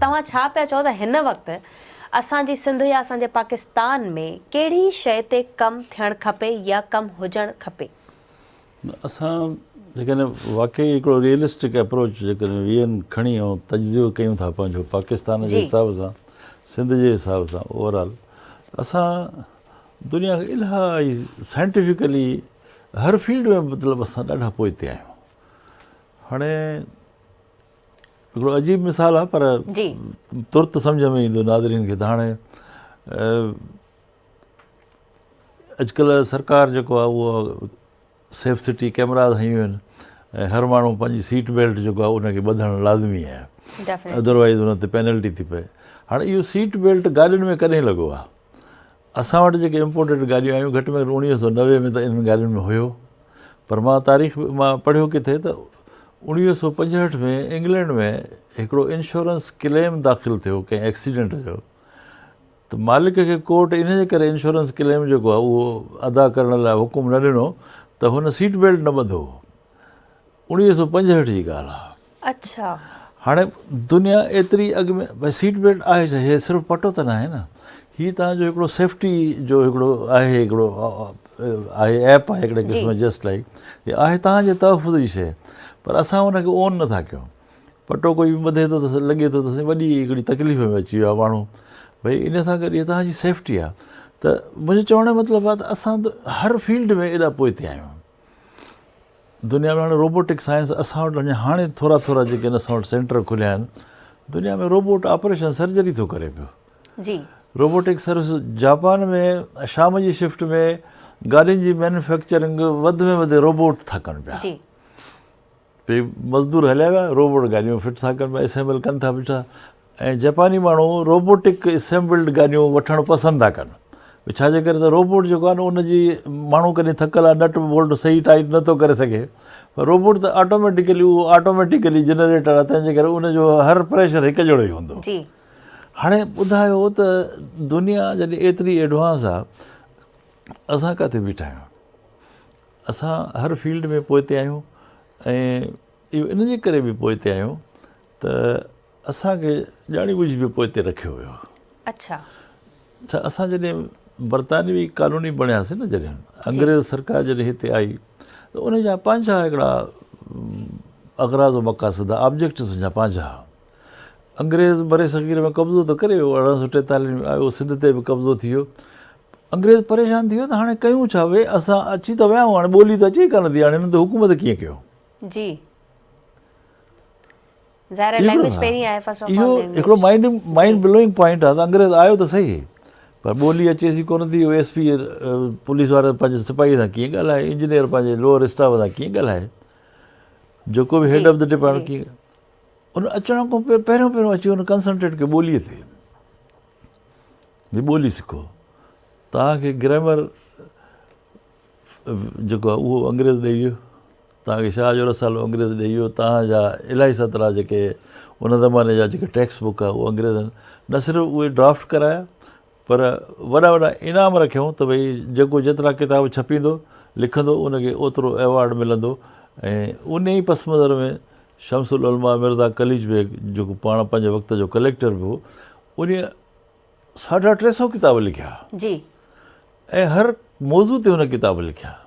तव्हां छा पिया चओ त हिन वक़्तु असांजी सिंध या असांजे पाकिस्तान में कहिड़ी शइ ते कमु थियणु खपे या कमु हुजणु खपे? असां जेकॾहिं वाक़ई हिकिड़ो रियलिस्टिक अप्रोच जेकॾहिं वीहनि खणी ऐं तजियो कयूं था पंहिंजो पाकिस्तान जे हिसाब सां, सिंध जे हिसाब सां ओवरऑल, असां दुनिया खे इलाही साइंटिफिकली हर फील्ड में मतिलबु असां ॾाढा पोइते आहियूं। हाणे हिकिड़ो अजीब मिसाल आहे पर तुर्त सम्झ में ईंदो नाज़रीन खे। त हाणे अॼुकल्ह सरकार जेको आहे उहो सेफ सिटी कैमराज़ हयूं आहिनि ऐं हर माण्हू पंहिंजी सीट बेल्ट जेको आहे उनखे ॿधणु लाज़मी आहे, अदरवाइज़ उन ते पेनल्टी थी पए। हाणे इहो सीट बेल्ट गाॾियुनि में कॾहिं लॻो आहे? असां वटि जेके इम्पोर्टेड गाॾियूं आहियूं घटि में घटि 1990 में त इन्हनि गाॾियुनि में हुयो, पर मां तारीख़ मां पढ़ियो किथे त 1965 में इंग्लैंड में हिकिड़ो इंश्योरेंस क्लेम दाख़िल थियो कंहिं एक्सीडेंट जो, त मालिक खे कोर्ट इन जे करे इंश्योरेंस क्लेम जेको आहे उहो अदा करण लाइ हुकुम न ॾिनो त हुन सीट बेल्ट न ॿधो। 1965 जी ॻाल्हि आहे। अच्छा, हाणे दुनिया एतिरी अॻु में भई सीट बेल्ट आहे छा? हे सिर्फ़ु पटो त न आहे न, हीअ तव्हांजो हिकिड़ो सेफ्टी जो हिकिड़ो आहे, हिकिड़ो आहे ऐप आहे हिकिड़े क़िस्म जस्ट लाइक, हीअ आहे तव्हांजे तहफ़ुज़ जी शइ, पर असां हुनखे ओन नथा कयूं। पटो कोई बि ॿधे थो त लॻे थो त वॾी हिकिड़ी तकलीफ़ में अची वियो आहे माण्हू, भई इन सां गॾु इहा तव्हांजी सेफ्टी आहे। त मुंहिंजो चवण जो मतिलबु आहे त असां हर फील्ड में एॾा पोइते आहियूं। दुनिया में हाणे रोबोटिक साइंस असां वटि अञा हाणे थोरा थोरा जेके असां वटि सेंटर खुलिया आहिनि, दुनिया में रोबोट ऑपरेशन सर्जरी थो करे पियो। रोबोटिक सर्विस जापान में शाम जी शिफ्ट में गाॾियुनि जी मैन्युफैक्चरिंग वधि में वधि रोबोट था कनि पिया। भई मज़दूर हलिया विया, रोबोट गाॾियूं फिट था कनि पिया, असेंबल कनि था बीठा। ऐं जापानी माण्हू रोबोटिक असेंबल्ड गाॾियूं वठणु पसंदि था कनि। छाजे करे त रोबोट जेको आहे न उनजी माण्हू कॾहिं थकियलु आहे, नट बोल्ट सही टाइट नथो करे सघे, पर रोबोट त ऑटोमेटिकली उहो ऑटोमेटिकली जनरेटर आहे, तंहिंजे करे उनजो हर प्रेशर हिकु जहिड़ो ई हूंदो। हाणे ॿुधायो त दुनिया जॾहिं एतिरी एडवांस आहे, असां किथे बीठा आहियूं? असां हर फील्ड में पोइते आहियूं ऐं इहो इन जे करे बि पोइते आहियूं त असांखे ॼाणी बुझी बि पोइते रखियो वियो। अच्छा, असां जॾहिं बरतानवी कानूनी बणियासीं न, जॾहिं अंग्रेज़ सरकार जॾहिं हिते आई त उनजा पंहिंजा हिकिड़ा अगराज़ मक़ासिद ऑब्जेक्टिव्स हुनजा पंहिंजा। अंग्रेज़ बरे सग़ीर में कब्ज़ो त करे वियो, 1843 में आयो, सिंध ते बि कब्ज़ो थी वियो। अंग्रेज़ परेशान थी वियो त हाणे कयूं छा? भई असां अची त विया आहियूं, हाणे ॿोली त अचे कान थी, हाणे हिननि ते हुकूमत कीअं कयो? इहो हिकिड़ो माइंड ब्लोइंग पॉइंट आहे त अंग्रेज़ आयो त सही, पर ॿोली अचेसि कोन थी। SP पुलिस वारा पंहिंजे सिपाही सां कीअं ॻाल्हाए, इंजीनियर पंहिंजे लोअर स्टाफ सां कीअं ॻाल्हाए, जेको बि हेड ऑफ द डिपार्टमेंट कीअं। उन अचण खां पहिरियों अची हुन कंसंट्रेट कयो ॿोलीअ ते, ॿोली सिखो। तव्हांखे ग्रामर जेको आहे उहो अंग्रेज़ ॾेई वियो, तव्हांखे शाह जो रसालो अंग्रेज़ ॾेई वियो, तव्हांजा इलाही सतरा जेके उन ज़माने जा जेके टेक्स्ट बुक आहे उहे अंग्रेज़नि न सिर्फ़ु उहे ड्राफ्ट कराया, पर वॾा वॾा इनाम रखियऊं त भई जेको जेतिरा किताब छपींदो लिखंदो उनखे ओतिरो एवॉर्ड मिलंदो। ऐं उन ई पस मंज़र में शमसुल उलमा मिर्ज़ा कलीज बेग जेको पाण पंहिंजे वक़्त जो कलेक्टर बि हो, उन 350 किताब लिखिया ऐं हर मौज़ू ते हुन किताब लिखिया।